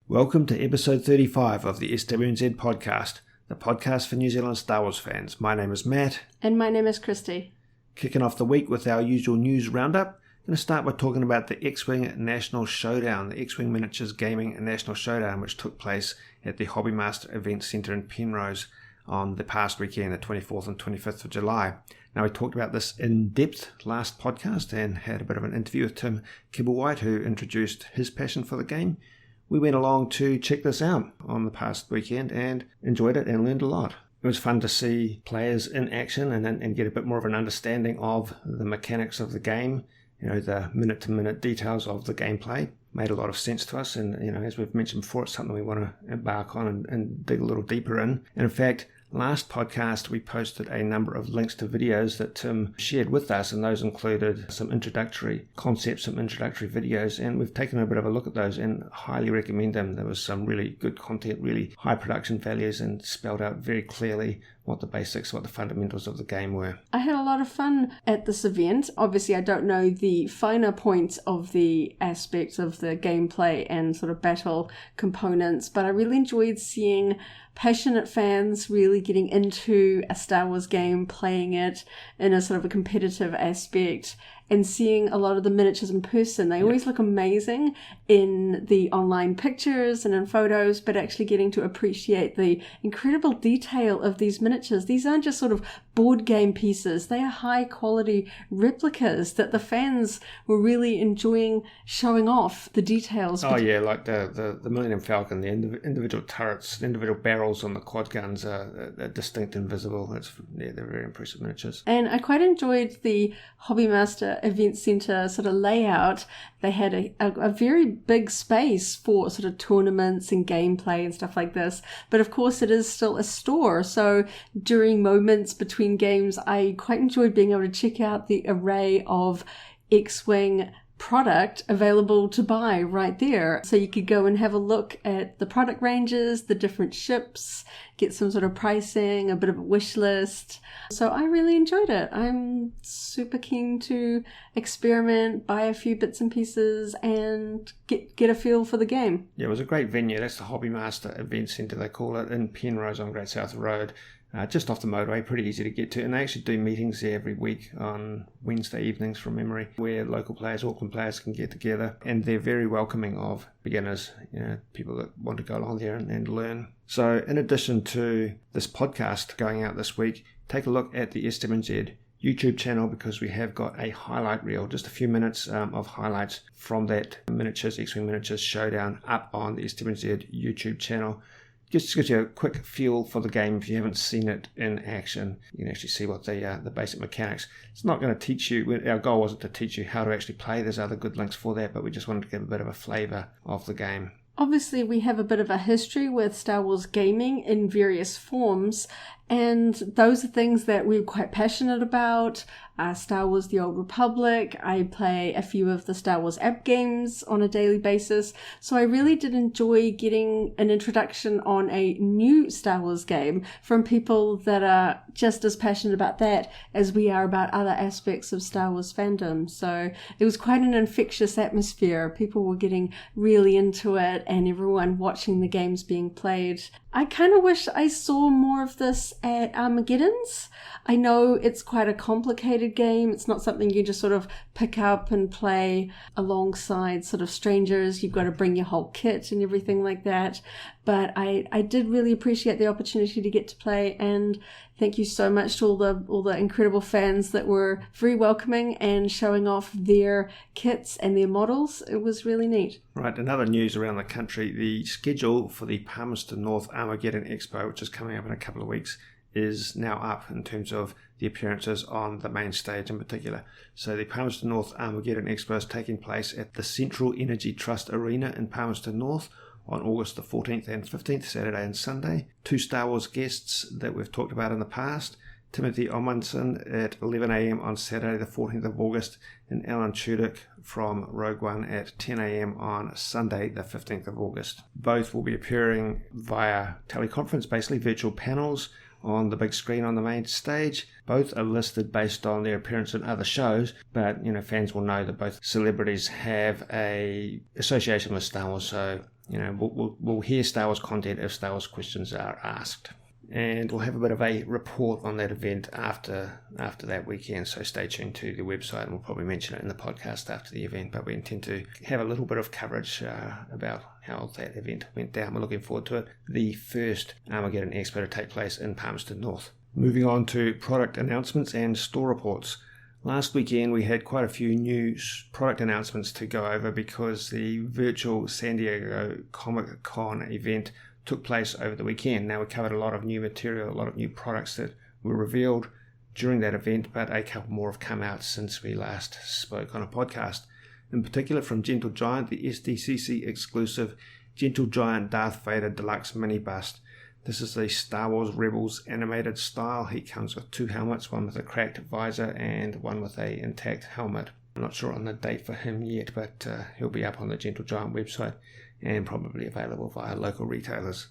Welcome to episode 35 of the SWNZ Podcast, the podcast for New Zealand Star Wars fans. My name is Matt. And my name is Christy. Kicking off the week with our usual news roundup. I'm going to start by talking about the X-Wing National Showdown, the X-Wing Miniatures Gaming National Showdown, which took place at the Hobbymaster Event Centre in Penrose on the past weekend, the 24th and 25th of July. Now, we talked about this in depth last podcast and had a bit of an interview with Tim Kibblewhite, who introduced his passion for the game. We went along to check this out on the past weekend and enjoyed it and learned a lot. It was fun to see players in action and get a bit more of an understanding of the mechanics of the game. You know, the minute-to-minute details of the gameplay made a lot of sense to us. And, you know, as we've mentioned before, it's something we want to embark on and dig a little deeper in. And in fact, last podcast, we posted a number of links to videos that Tim shared with us, and those included some introductory concepts, some introductory videos, and we've taken a bit of a look at those and highly recommend them. There was some really good content, really high production values, and spelled out very clearly what the basics, what the fundamentals of the game were. I had a lot of fun at this event. Obviously, I don't know the finer points of the aspects of the gameplay and sort of battle components, but I really enjoyed seeing passionate fans really getting into a Star Wars game, playing it in a sort of a competitive aspect, and seeing a lot of the miniatures in person. They always look amazing in the online pictures and in photos, but actually getting to appreciate the incredible detail of these miniatures. These aren't just sort of board game pieces. They are high quality replicas that the fans were really enjoying showing off the details. Oh yeah, like the Millennium Falcon, the individual turrets, the individual barrels on the quad guns are distinct and visible. They're very impressive miniatures. And I quite enjoyed the Hobbymaster Event Centre sort of layout. They had a very big space for sort of tournaments and gameplay and stuff like this. But of course it is still a store. So during moments between games, I quite enjoyed being able to check out the array of X-Wing product available to buy right there. So you could go and have a look at the product ranges, the different ships, get some sort of pricing, a bit of a wish list. So I really enjoyed it. I'm super keen to experiment, buy a few bits and pieces and get a feel for the game. Yeah, it was a great venue. That's the Hobbymaster Event Centre, they call it, in Penrose on Great South Road. Just off the motorway, pretty easy to get to. And they actually do meetings there every week on Wednesday evenings from memory, where local players, Auckland players can get together. And they're very welcoming of beginners, you know, people that want to go along there and learn. So in addition to this podcast going out this week, take a look at the SWNZ YouTube channel, because we have got a highlight reel, just a few minutes of highlights from that X-Wing Miniatures Showdown up on the SWNZ YouTube channel. Just gives you a quick feel for the game if you haven't seen it in action. You can actually see what the basic mechanics. It's not going to teach you, our goal wasn't to teach you how to actually play. There's other good links for that, but we just wanted to give a bit of a flavour of the game. Obviously, we have a bit of a history with Star Wars gaming in various forms, and those are things that we're quite passionate about. Star Wars The Old Republic. I play a few of the Star Wars app games on a daily basis. So I really did enjoy getting an introduction on a new Star Wars game from people that are just as passionate about that as we are about other aspects of Star Wars fandom. So it was quite an infectious atmosphere. People were getting really into it and everyone watching the games being played. I kind of wish I saw more of this at Armageddon's. I know it's quite a complicated game. It's not something you just sort of pick up and play alongside sort of strangers. You've got to bring your whole kit and everything like that. But I did really appreciate the opportunity to get to play, and thank you so much to all the incredible fans that were very welcoming and showing off their kits and their models. It was really neat. Right, another news around the country, the schedule for the Palmerston North Armageddon Expo, which is coming up in a couple of weeks, is now up in terms of the appearances on the main stage in particular. So the Palmerston North Armageddon Expo is taking place at the Central Energy Trust Arena in Palmerston North on August the 14th and 15th, Saturday and Sunday. 2 Star Wars guests that we've talked about in the past, Timothy Omundson at 11 a.m. on Saturday the 14th of August, and Alan Tudyk from Rogue One at 10 a.m. on Sunday the 15th of August. Both will be appearing via teleconference, basically virtual panels on the big screen on the main stage. Both are listed based on their appearance in other shows, but fans will know that both celebrities have a association with Star Wars, so we'll hear Star Wars content if Star Wars questions are asked. And we'll have a bit of a report on that event after that weekend, so stay tuned to the website, and we'll probably mention it in the podcast after the event, but we intend to have a little bit of coverage about how that event went down. We're looking forward to it. The first Armageddon Expo to take place in Palmerston North. Moving on to product announcements and store reports. Last weekend we had quite a few new product announcements to go over because the virtual San Diego Comic-Con event took place over the weekend. Now, we covered a lot of new material, a lot of new products that were revealed during that event, but a couple more have come out since we last spoke on a podcast. In particular, from Gentle Giant, the SDCC exclusive Gentle Giant Darth Vader Deluxe Mini Bust. This is the Star Wars Rebels animated style. He comes with two helmets, one with a cracked visor and one with a intact helmet. I'm not sure on the date for him yet, but he'll be up on the Gentle Giant website and probably available via local retailers.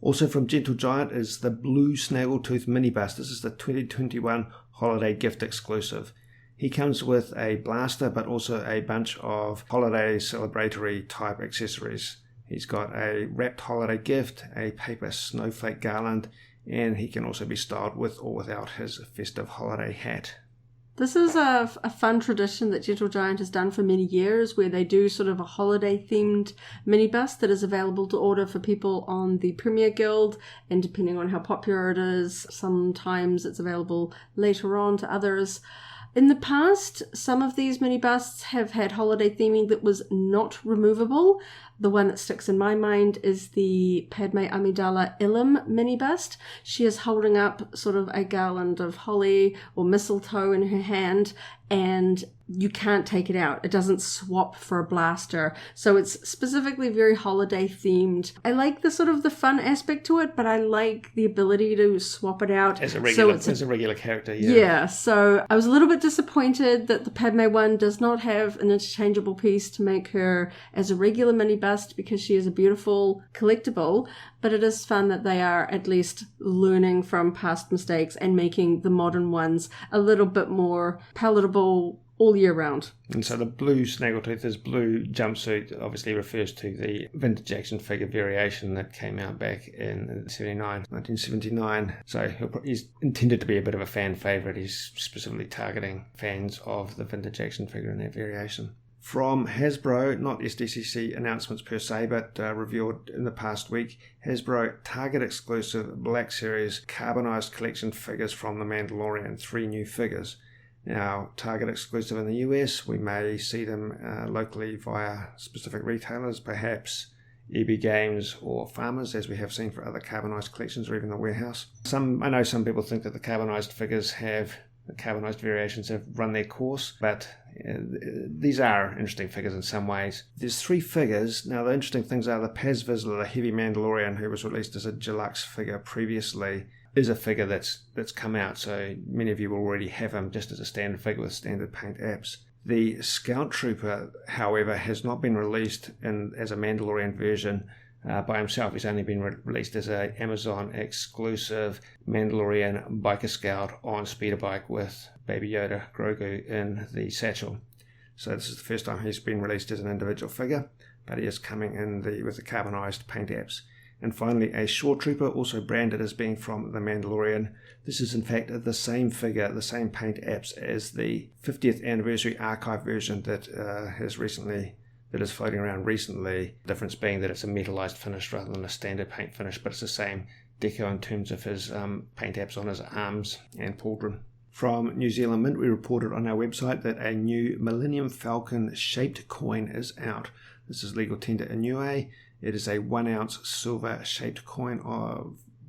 Also from Gentle Giant is the Blue Snaggletooth Mini Bust. This is the 2021 holiday gift exclusive. He comes with a blaster but also a bunch of holiday celebratory type accessories. He's got a wrapped holiday gift, a paper snowflake garland, and he can also be styled with or without his festive holiday hat. This is a fun tradition that Gentle Giant has done for many years, where they do sort of a holiday-themed mini bust that is available to order for people on the Premier Guild, and depending on how popular it is, sometimes it's available later on to others. In the past, some of these mini busts have had holiday theming that was not removable. The one that sticks in my mind is the Padme Amidala Ilum mini bust. She is holding up sort of a garland of holly or mistletoe in her hand, and you can't take it out. It doesn't swap for a blaster. So it's specifically very holiday themed. I like the sort of the fun aspect to it, but I like the ability to swap it out. As a regular character, yeah. Yeah, so I was a little bit disappointed that the Padme one does not have an interchangeable piece to make her as a regular mini bust, because she is a beautiful collectible, but it is fun that they are at least learning from past mistakes and making the modern ones a little bit more palatable all year round. And so the blue Snaggletooth, his blue jumpsuit, obviously refers to the vintage action figure variation that came out back in 1979. So he's intended to be a bit of a fan favourite. He's specifically targeting fans of the vintage action figure in that variation. From Hasbro, not SDCC announcements per se, but revealed in the past week, Hasbro Target exclusive Black Series carbonized collection figures from The Mandalorian, 3 new figures. Now, Target exclusive in the US, we may see them locally via specific retailers, perhaps EB Games or Farmers, as we have seen for other carbonized collections, or even the warehouse. I know some people think that the carbonized variations have run their course, but these are interesting figures in some ways. There's 3 figures. Now, the interesting things are the Paz Vizsla, the Heavy Mandalorian, who was released as a deluxe figure previously, is a figure that's come out, so many of you will already have him just as a standard figure with standard paint apps. The Scout Trooper, however, has not been released as a Mandalorian version by himself. He's only been released as an Amazon exclusive Mandalorian biker scout on speeder bike with Baby Yoda Grogu in the satchel. So this is the first time he's been released as an individual figure, but he is coming in with the carbonized paint apps. And finally, a Shore Trooper, also branded as being from The Mandalorian. This is in fact the same figure, the same paint apps as the 50th anniversary archive version that is floating around recently. The difference being that it's a metallized finish rather than a standard paint finish, but it's the same deco in terms of his paint apps on his arms and pauldron. From New Zealand Mint, we reported on our website that a new Millennium Falcon shaped coin is out. This is legal tender in Niue. It is a 1 ounce silver shaped coin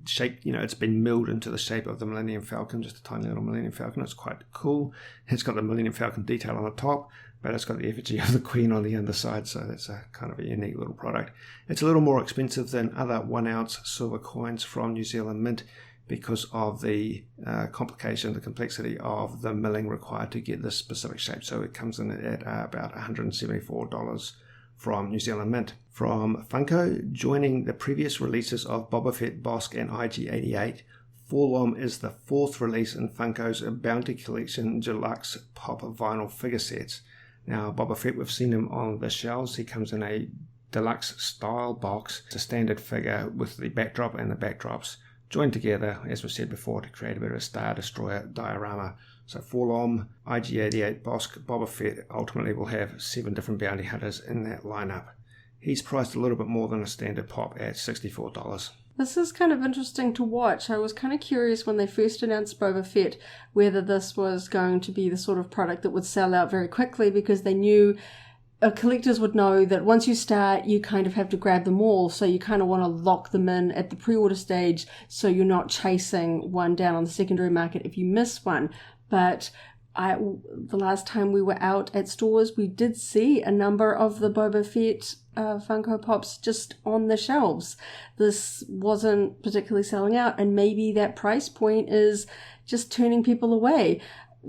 it's been milled into the shape of the Millennium Falcon, just a tiny little Millennium Falcon. It's quite cool. It's got the Millennium Falcon detail on the top, but it's got the effigy of the Queen on the underside, so that's a kind of a unique little product. It's a little more expensive than other 1 ounce silver coins from New Zealand Mint because of the the complexity of the milling required to get this specific shape. So it comes in at about $174 from New Zealand Mint. From Funko, joining the previous releases of Boba Fett, Bosk and IG-88, Forlom is the 4th release in Funko's Bounty Collection Deluxe Pop vinyl figure sets. Now, Boba Fett, we've seen him on the shelves. He comes in a deluxe style box. It's a standard figure with the backdrop and the backdrops joined together, as we said before, to create a bit of a Star Destroyer diorama. So Forlom, IG-88, Bosk, Boba Fett ultimately will have 7 different bounty hunters in that lineup. He's priced a little bit more than a standard pop at $64. This is kind of interesting to watch. I was kind of curious when they first announced Boba Fett whether this was going to be the sort of product that would sell out very quickly, because they knew collectors would know that once you start, you kind of have to grab them all. So you kind of want to lock them in at the pre-order stage so you're not chasing one down on the secondary market if you miss one. But the last time we were out at stores, we did see a number of the Boba Fett Funko Pops just on the shelves. This wasn't particularly selling out, and maybe that price point is just turning people away.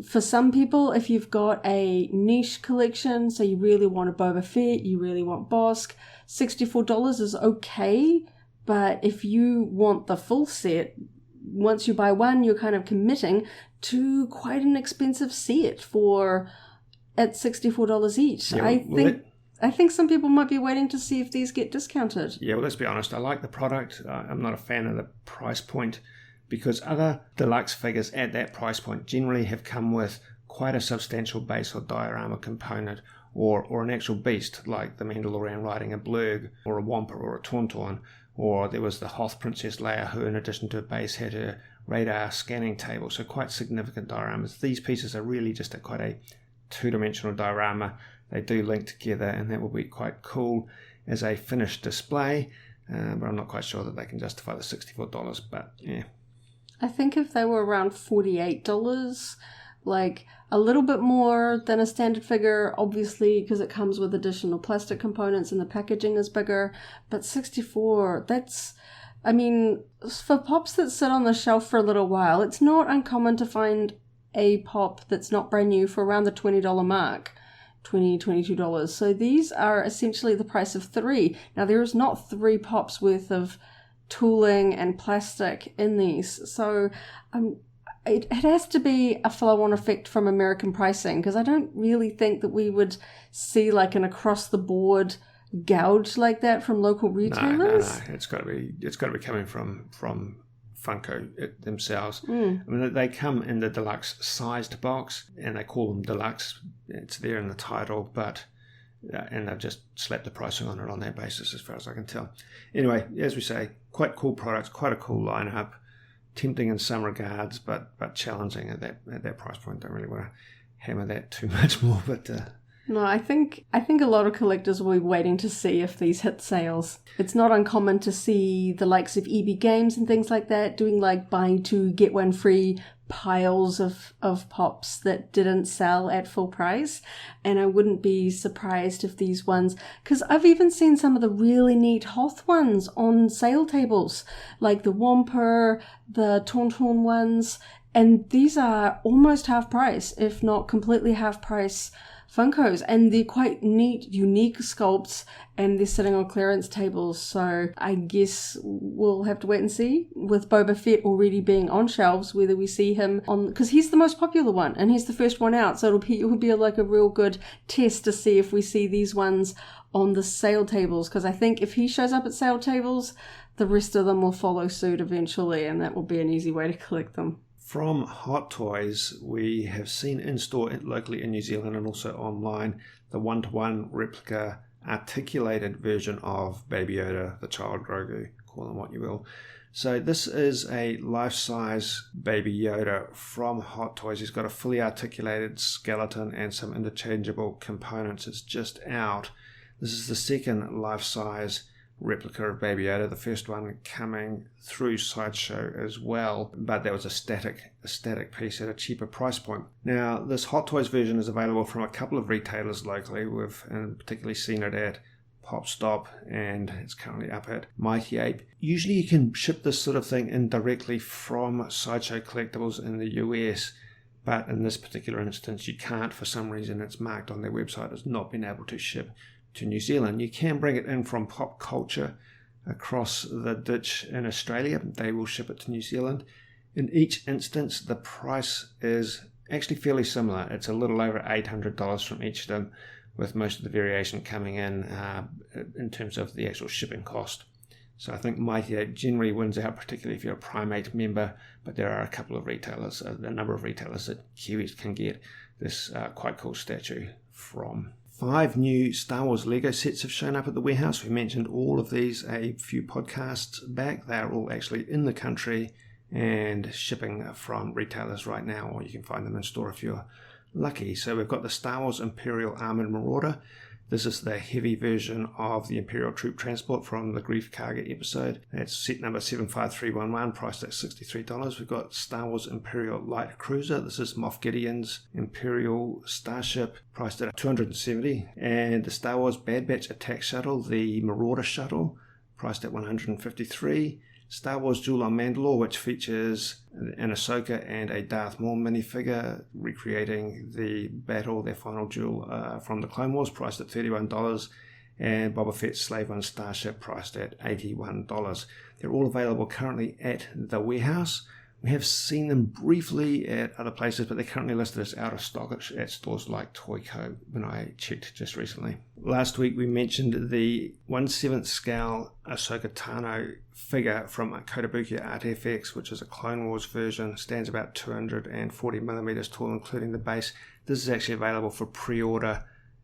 For some people, if you've got a niche collection, so you really want a Boba Fett, you really want Bosk, $64 is okay. But if you want the full set, once you buy one, you're kind of committing to quite an expensive set at $64 each. Yeah, I think some people might be waiting to see if these get discounted. Yeah, well, let's be honest. I like the product. I'm not a fan of the price point, because other deluxe figures at that price point generally have come with quite a substantial base or diorama component, or an actual beast, like the Mandalorian riding a blurg, or a Wampa, or a Tauntaun, or there was the Hoth Princess Leia, who in addition to a base had a radar scanning table, so quite significant dioramas. These pieces are really just quite a two-dimensional diorama. They do link together, and that will be quite cool as a finished display, but I'm not quite sure that they can justify the $64, but yeah. I think if they were around $48, like a little bit more than a standard figure, obviously, because it comes with additional plastic components and the packaging is bigger, but $64, for pops that sit on the shelf for a little while, it's not uncommon to find a pop that's not brand new for around the $20 mark. $20, $22. So these are essentially the price of 3. Now, there is not 3 pops worth of tooling and plastic in these. So it has to be a flow-on effect from American pricing, because I don't really think that we would see like an across-the-board gouge like that from local retailers. No. It's got to be coming from Funko themselves. They come in the deluxe sized box, and they call them deluxe. It's there in the title, but and they've just slapped the pricing on it on that basis, as far as I can tell. Anyway, as we say, quite cool products, quite a cool lineup, tempting in some regards, but challenging at that price point. Don't really want to hammer that too much more, but. No, I think a lot of collectors will be waiting to see if these hit sales. It's not uncommon to see the likes of EB Games and things like that doing like buy 2 get 1 free piles of pops that didn't sell at full price. And I wouldn't be surprised if these ones, because I've even seen some of the really neat Hoth ones on sale tables, like the Wampa, the Tauntaun ones, and these are almost half price, if not completely half price Funkos, and they're quite neat, unique sculpts, and they're sitting on clearance tables. So I guess we'll have to wait and see, with Boba Fett already being on shelves, whether we see him on, because he's the most popular one and he's the first one out. So it will be like a real good test to see if we see these ones on the sale tables, because I think if he shows up at sale tables, the rest of them will follow suit eventually, and that will be an easy way to collect them. From Hot Toys, we have seen in-store locally in New Zealand and also online the 1-to-1 replica articulated version of Baby Yoda, the child Grogu, call them what you will. So this is a life-size Baby Yoda from Hot Toys. He's got a fully articulated skeleton and some interchangeable components. It's just out. This is the second life-size replica of Baby Yoda, the first one coming through Sideshow as well, but that was a static piece at a cheaper price point. Now, this Hot Toys version is available from a couple of retailers locally. We've particularly seen it at Pop Stop, and it's currently up at Mighty Ape. Usually you can ship this sort of thing in directly from Sideshow Collectibles in the US, but in this particular instance you can't. For some reason it's marked on their website as not being able to ship to New Zealand. You can bring it in from Pop Culture across the ditch in Australia. They will ship it to New Zealand. In each instance, the price is actually fairly similar. It's a little over $800 from each of them, with most of the variation coming in terms of the actual shipping cost. So I think Mighty Ape generally wins out, particularly if you're a Primate member, but there are a couple of retailers, a number of retailers that Kiwis can get this quite cool statue from. 5 new Star Wars Lego sets have shown up at the warehouse. We mentioned all of these a few podcasts back. They are all actually in the country and shipping from retailers right now, or you can find them in store if you're lucky. So we've got the Star Wars Imperial Armored Marauder. This is the heavy version of the Imperial Troop Transport from the Grief Karga episode. That's set number 75311, priced at $63. We've got Star Wars Imperial Light Cruiser. This is Moff Gideon's Imperial Starship, priced at $270. And the Star Wars Bad Batch Attack Shuttle, the Marauder Shuttle, priced at $153. Star Wars Jewel on Mandalore, which features an Ahsoka and a Darth Maul minifigure recreating the battle, their final duel from the Clone Wars, priced at $31, and Boba Fett's Slave One Starship, priced at $81. They're all available currently at the warehouse. We have seen them briefly at other places, but they're currently listed as out of stock at stores like Toyco when I checked just recently. Last week we mentioned the 1/7 scale Ahsoka Tano figure from Kotobukiya Art FX, which is a Clone Wars version, stands about 240 millimeters tall, including the base. This is actually available for pre-order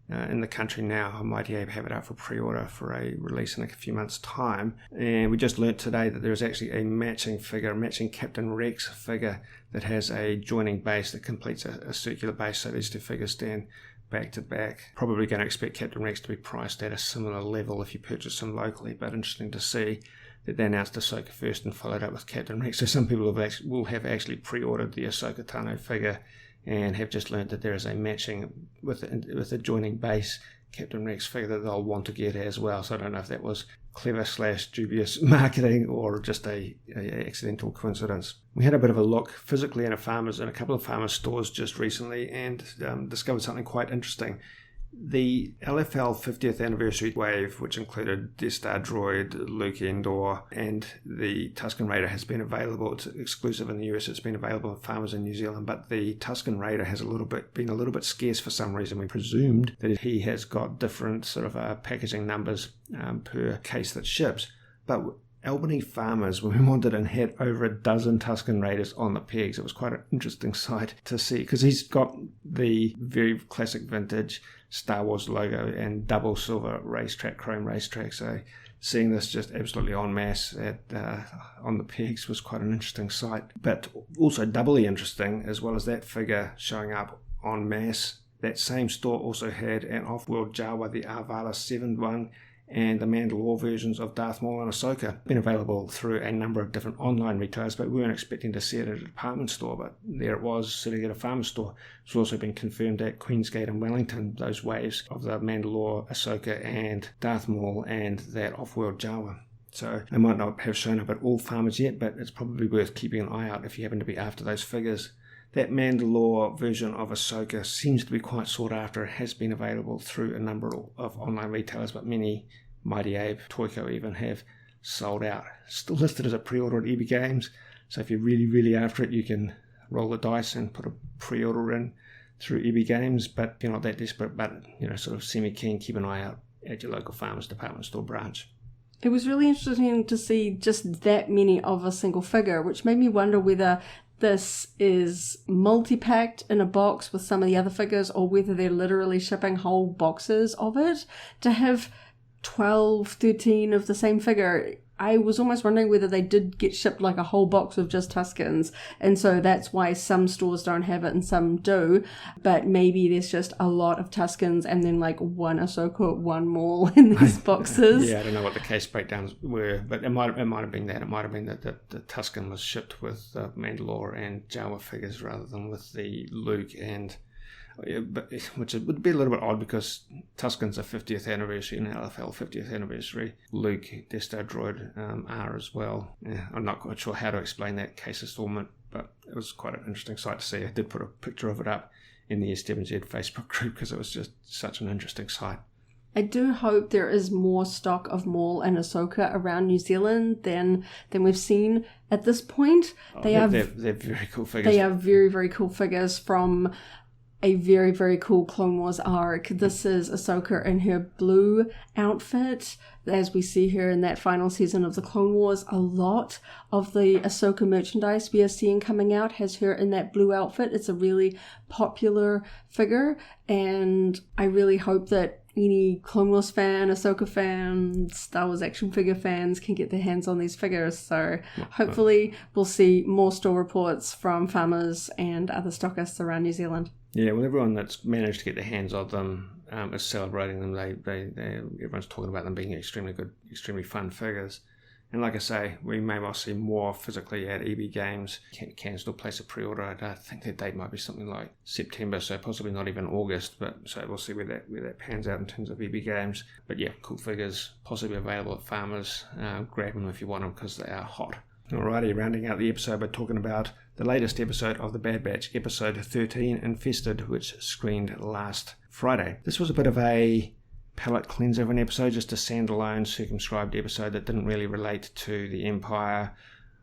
in the country now. Mighty Ape have it out for pre-order for a release in a few months' time. And we just learnt today that there's actually a matching figure, a matching Captain Rex figure that has a joining base that completes a circular base. So these two figures stand back to back. Probably going to expect Captain Rex to be priced at a similar level if you purchase them locally, but interesting to see that they announced Ahsoka first and followed up with Captain Rex. So some people will have actually pre-ordered the Ahsoka Tano figure and have just learned that there is a matching with a joining base Captain Rex figure that they'll want to get as well. So I don't know if that was clever / dubious marketing or just a accidental coincidence. We had a bit of a look physically in a couple of farmers stores just recently and discovered something quite interesting. The LFL 50th anniversary wave, which included Death Star droid, Luke Endor, and the Tuscan Raider, has been available. It's exclusive in the US. It's been available to farmers in New Zealand, but the Tuscan Raider has been a little bit scarce for some reason. We presumed that he has got different sort of packaging numbers per case that ships, but Albany farmers wanted and had over a dozen Tuscan Raiders on the pegs. It was quite an interesting sight to see because he's got the very classic vintage Star Wars logo and double silver chrome racetrack. So seeing this just absolutely en masse on the pegs was quite an interesting sight. But also doubly interesting, as well as that figure showing up en masse, that same store also had an off-world Jawa, the Arvala 7 one, and the Mandalore versions of Darth Maul and Ahsoka. Been available through a number of different online retailers, but we weren't expecting to see it at a department store, but there it was, sitting at a farmer's store. It's also been confirmed at Queensgate and Wellington, those waves of the Mandalore, Ahsoka, and Darth Maul, and that off-world Jawa. So they might not have shown up at all farmers yet, but it's probably worth keeping an eye out if you happen to be after those figures. That Mandalore version of Ahsoka seems to be quite sought after. It has been available through a number of online retailers, but many, Mighty Ape, Toyco even, have sold out. Still listed as a pre-order at EB Games, so if you're really, really after it, you can roll the dice and put a pre-order in through EB Games, but if you're not that desperate, but sort of semi-keen, keep an eye out at your local farmers department store branch. It was really interesting to see just that many of a single figure, which made me wonder whether this is multi-packed in a box with some of the other figures, or whether they're literally shipping whole boxes of it. To have 12, 13 of the same figure, I was almost wondering whether they did get shipped like a whole box of just Tuscans, and so that's why some stores don't have it and some do, but maybe there's just a lot of Tuscans and then like one Ahsoka, one Maul in these boxes. Yeah, I don't know what the case breakdowns were, but it might have been that. It might have been that the Tuscan was shipped with Mandalore and Jawa figures rather than with the Luke and... which would be a little bit odd because Tuscans are 50th anniversary and LFL 50th anniversary. Luke, Death Star droid are as well. Yeah, I'm not quite sure how to explain that case installment, but it was quite an interesting sight to see. I did put a picture of it up in the SWNZ Facebook group because it was just such an interesting sight. I do hope there is more stock of Maul and Ahsoka around New Zealand than we've seen at this point. They're very cool figures. They are very, very cool figures from a very, very cool Clone Wars arc. This is Ahsoka in her blue outfit. As we see her in that final season of the Clone Wars, a lot of the Ahsoka merchandise we are seeing coming out has her in that blue outfit. It's a really popular figure, and I really hope that any Clone Wars fan, Ahsoka fan, Star Wars action figure fans can get their hands on these figures. So hopefully we'll see more store reports from farmers and other stockists around New Zealand. Yeah, well, everyone that's managed to get their hands on them is celebrating them. Everyone's talking about them being extremely good, extremely fun figures. And like I say, we may well see more physically at EB Games. Can still place a pre-order. I think their date might be something like September, so possibly not even August. But so we'll see where that pans out in terms of EB Games. But yeah, cool figures, possibly available at farmers. Grab them if you want them because they are hot. Alrighty, rounding out the episode by talking about the latest episode of The Bad Batch, episode 13, Infested, which screened last Friday. This was a bit of a palate cleanser of an episode, just a standalone, circumscribed episode that didn't really relate to the Empire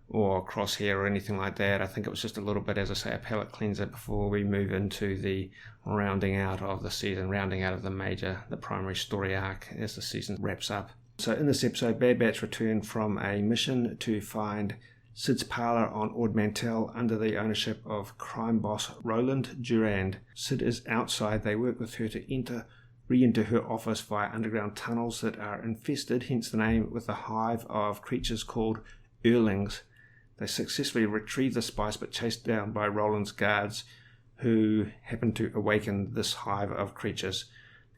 or Crosshair or anything like that. I think it was just a little bit, as I say, a palate cleanser before we move into the rounding out of the season, rounding out of the primary story arc as the season wraps up. So in this episode, Bad Batch returned from a mission to find Sid's parlor on Ord Mantell under the ownership of crime boss Roland Durand. Sid is outside. They work with her to re-enter her office via underground tunnels that are infested, hence the name, with a hive of creatures called Earlings. They successfully retrieve the spice but chased down by Roland's guards, who happen to awaken this hive of creatures.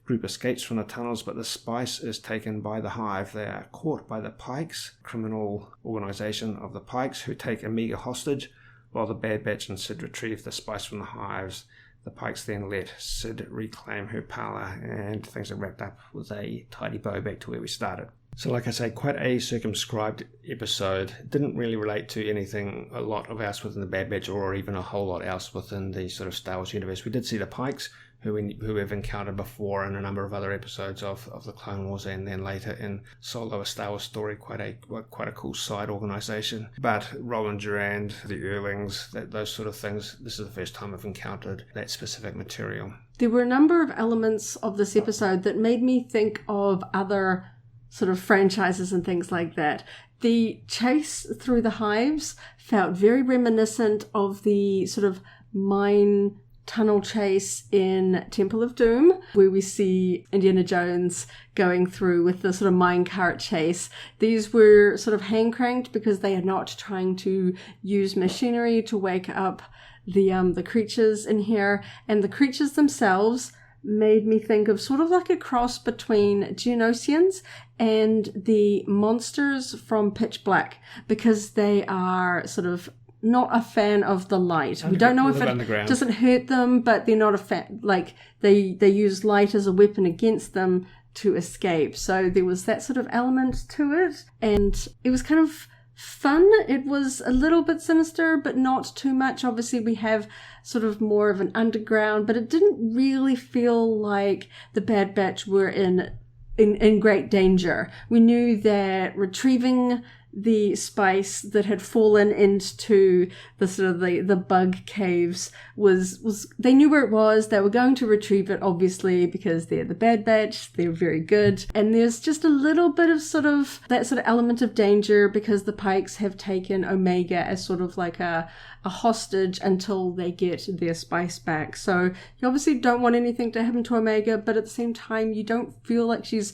Group escapes from the tunnels, but the spice is taken by the hive. They are caught by the Pikes, criminal organization of the Pikes, who take Omega hostage, while the Bad Batch and Sid retrieve the spice from the hives. The Pikes then let Sid reclaim her parlor, and things are wrapped up with a tidy bow back to where we started. So like I say, quite a circumscribed episode. It didn't really relate to anything a lot of else within the Bad Batch or even a whole lot else within the sort of Star Wars universe. We did see the Pikes, who we've encountered before in a number of other episodes of the Clone Wars, and then later in Solo, a Star Wars story, quite a cool side organization. But Roland Durand, the Earlings, those sort of things, this is the first time I've encountered that specific material. There were a number of elements of this episode that made me think of other sort of franchises and things like that. The chase through the hives felt very reminiscent of the sort of mine tunnel chase in Temple of Doom, where we see Indiana Jones going through with the sort of minecart chase. These were sort of hand cranked because they are not trying to use machinery to wake up the creatures in here, and the creatures themselves made me think of sort of like a cross between Geonosians and the monsters from Pitch Black, because they are sort of not a fan of the light. We don't know if it doesn't hurt them, but they're not a fan. Like they use light as a weapon against them to escape. So there was that sort of element to it, and it was kind of fun. It was a little bit sinister, but not too much. Obviously, we have sort of more of an underground, but it didn't really feel like the Bad Batch were in great danger. We knew that retrieving the spice that had fallen into the sort of the bug caves was they knew where it was. They were going to retrieve it, obviously, because they're the Bad Batch. They're very good. And there's just a little bit of sort of that sort of element of danger because the Pikes have taken Omega as sort of like a hostage until they get their spice back. So you obviously don't want anything to happen to Omega, but at the same time, you don't feel like she's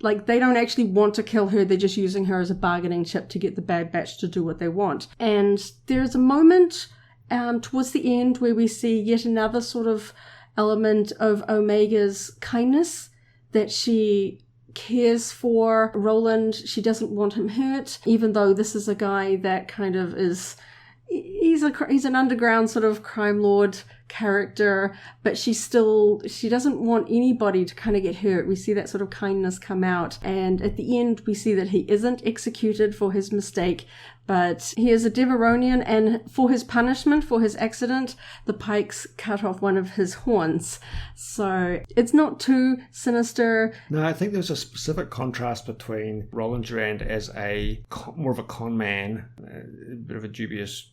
like, they don't actually want to kill her. They're just using her as a bargaining chip to get the Bad Batch to do what they want. And there's a moment towards the end where we see yet another sort of element of Omega's kindness, that she cares for Roland. She doesn't want him hurt, even though this is a guy that kind of is... He's an underground sort of crime lord character, but she doesn't want anybody to kind of get hurt. We see that sort of kindness come out, and at the end we see that he isn't executed for his mistake, but he is a Deveronian, and for his punishment, for his accident, the Pikes cut off one of his horns. So it's not too sinister. No, I think there's a specific contrast between Roland Durand as more of a con man, a bit of a dubious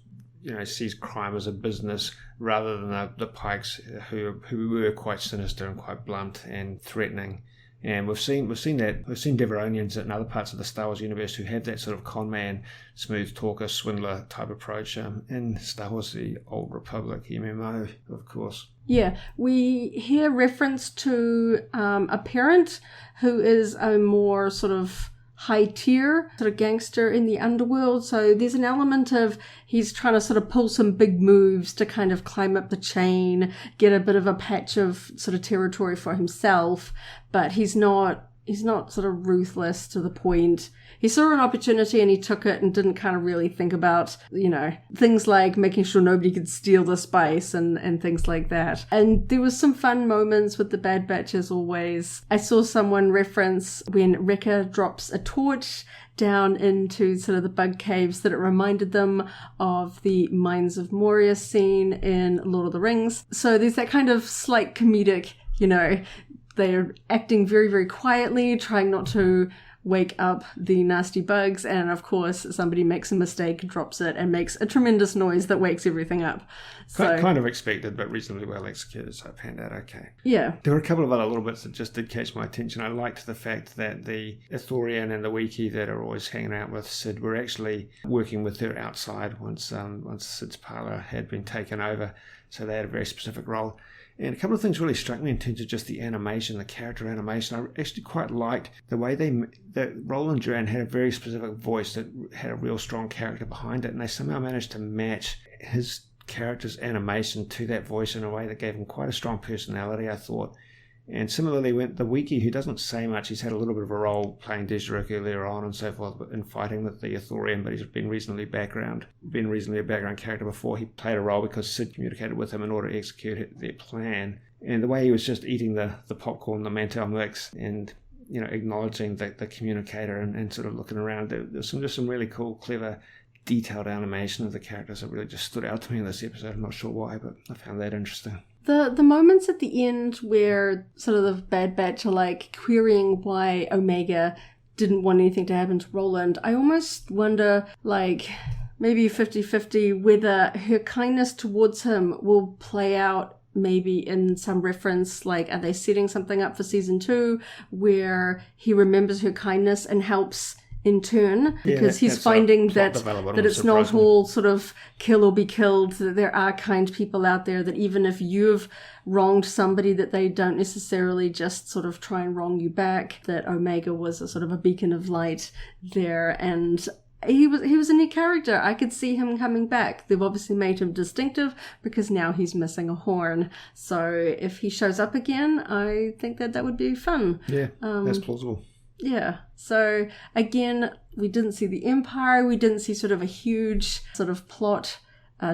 sees crime as a business rather than the Pikes who were quite sinister and quite blunt and threatening. And we've seen Deveronians in other parts of the Star Wars universe who have that sort of con man, smooth talker, swindler type approach. In Star Wars: The Old Republic MMO, of course. Yeah, we hear reference to a parent who is a more sort of high tier sort of gangster in the underworld. So there's an element of he's trying to sort of pull some big moves to kind of climb up the chain, get a bit of a patch of sort of territory for himself, but he's not sort of ruthless to the point. He saw an opportunity and he took it and didn't kind of really think about, things like making sure nobody could steal the spice and things like that. And there was some fun moments with the Bad Batch as always. I saw someone reference when Wrecker drops a torch down into sort of the bug caves that it reminded them of the Mines of Moria scene in Lord of the Rings. So there's that kind of slight comedic, they're acting very, very quietly, trying not to wake up the nasty bugs, and of course somebody makes a mistake, drops it, and makes a tremendous noise that wakes everything up. So kind of expected, but reasonably well executed, so it panned out okay. Yeah. There were a couple of other little bits that just did catch my attention. I liked the fact that the Ithorian and the Wiki that are always hanging out with Sid were actually working with her outside once Sid's parlour had been taken over, so they had a very specific role. And a couple of things really struck me in terms of just the animation, the character animation. I actually quite liked the way that Roland Duran had a very specific voice that had a real strong character behind it, and they somehow managed to match his character's animation to that voice in a way that gave him quite a strong personality, I thought. And similarly, when the Wiki, who doesn't say much, he's had a little bit of a role playing Desiree earlier on and so forth in fighting with the Ithorian, but he's been reasonably a background character before. He played a role because Sid communicated with him in order to execute their plan. And the way he was just eating the popcorn, the Mantel mix, and acknowledging the communicator and sort of looking around, there's some really cool, clever, detailed animation of the characters that really just stood out to me in this episode. I'm not sure why, but I found that interesting. The moments at the end where sort of the Bad Batch are like querying why Omega didn't want anything to happen to Roland, I almost wonder, like, maybe 50-50 whether her kindness towards him will play out maybe in some reference, like, are they setting something up for season 2 where he remembers her kindness and helps in turn, because he's finding that it's not all sort of kill or be killed, that there are kind people out there, that even if you've wronged somebody, that they don't necessarily just sort of try and wrong you back, that Omega was a sort of a beacon of light there. And he was a neat character. I could see him coming back. They've obviously made him distinctive because now he's missing a horn. So if he shows up again, I think that would be fun. Yeah, that's plausible. Yeah. So again, we didn't see the Empire. We didn't see sort of a huge sort of plot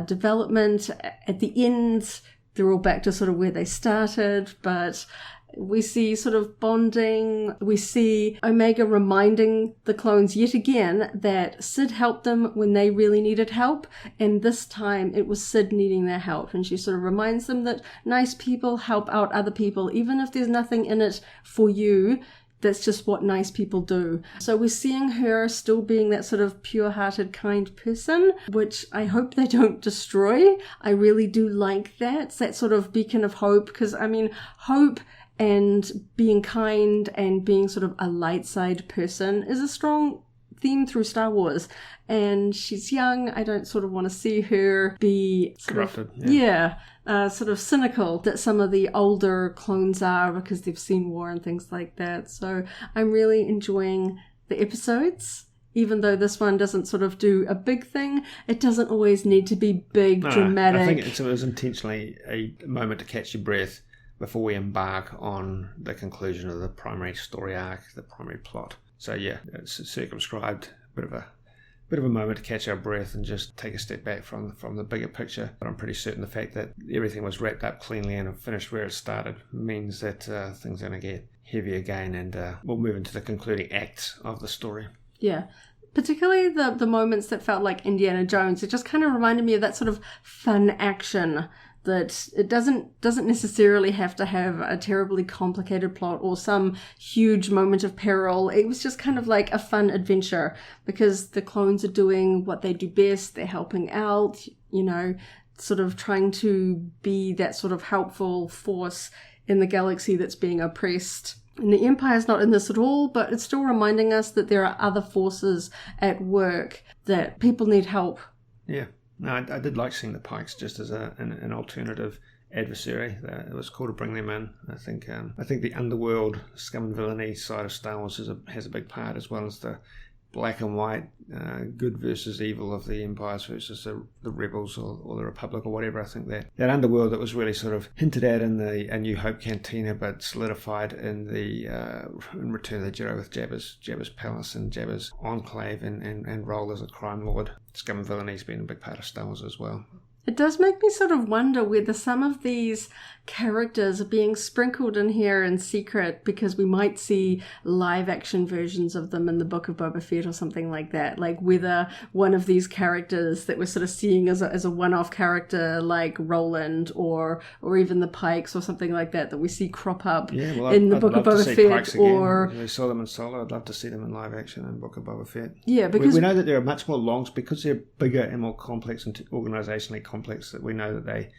development. At the end, they're all back to sort of where they started, but we see sort of bonding. We see Omega reminding the clones yet again that Sid helped them when they really needed help, and this time it was Sid needing their help, and she sort of reminds them that nice people help out other people, even if there's nothing in it for you. That's just what nice people do. So we're seeing her still being that sort of pure-hearted, kind person, which I hope they don't destroy. I really do like that. It's that sort of beacon of hope, because, I mean, hope and being kind and being sort of a light side person is a strong theme through Star Wars. And she's young. I don't sort of want to see her be corrupted. Sort of cynical that some of the older clones are, because they've seen war and things like that. So I'm really enjoying the episodes. Even though this one doesn't sort of do a big thing, it doesn't always need to be big, dramatic. I think it was intentionally a moment to catch your breath before we embark on the conclusion of the primary story arc, the primary plot. So yeah, it's circumscribed, bit of a moment to catch our breath and just take a step back from the bigger picture. But I'm pretty certain the fact that everything was wrapped up cleanly and finished where it started means that things are going to get heavy again, and we'll move into the concluding acts of the story. Yeah. Particularly the moments that felt like Indiana Jones. It just kind of reminded me of that sort of fun action that it doesn't necessarily have to have a terribly complicated plot or some huge moment of peril. It was just kind of like a fun adventure because the clones are doing what they do best. They're helping out, sort of trying to be that sort of helpful force in the galaxy that's being oppressed. And the Empire's not in this at all, but it's still reminding us that there are other forces at work, that people need help. Yeah, no, I did like seeing the Pikes just as an alternative adversary. It was cool to bring them in. I think the Underworld, scum and villainy side of Star Wars has a big part, as well as the black and white, good versus evil of the Empires versus the Rebels or the Republic or whatever. I think that Underworld that was really sort of hinted at in the A New Hope Cantina, but solidified in Return of the Jedi with Jabba's palace and Jabba's enclave and role as a crime lord. Scum and villainy has been a big part of Star Wars as well. It does make me sort of wonder whether some of these characters are being sprinkled in here in secret because we might see live action versions of them in the Book of Boba Fett or something like that. Like whether one of these characters that we're sort of seeing as a one-off character like Roland or even the Pikes or something like that we see crop up in the Book of Boba Fett. Or we saw them in Solo. I'd love to see them in live action in Book of Boba Fett. Yeah, because we know that they're much more long because they're bigger and more complex and organisationally complex, that we know that they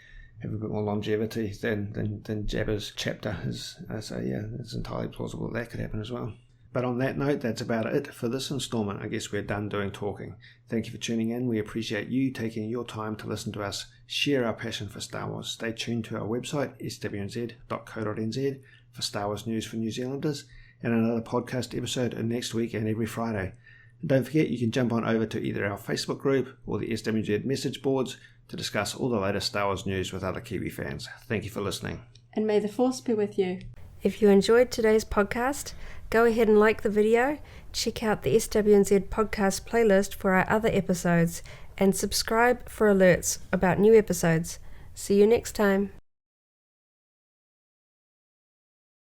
have a bit more longevity than Jabba's chapter is. So yeah, it's entirely plausible that could happen as well. But on that note, that's about it for this installment. I guess we're done doing talking. Thank you for tuning in. We appreciate you taking your time to listen to us share our passion for Star Wars. Stay tuned to our website, SWNZ.co.nz, for Star Wars news for New Zealanders, and another podcast episode next week and every Friday. And don't forget, you can jump on over to either our Facebook group or the SWNZ message boards to discuss all the latest Star Wars news with other Kiwi fans. Thank you for listening. And may the Force be with you. If you enjoyed today's podcast, go ahead and like the video, check out the SWNZ Podcast playlist for our other episodes, and subscribe for alerts about new episodes. See you next time.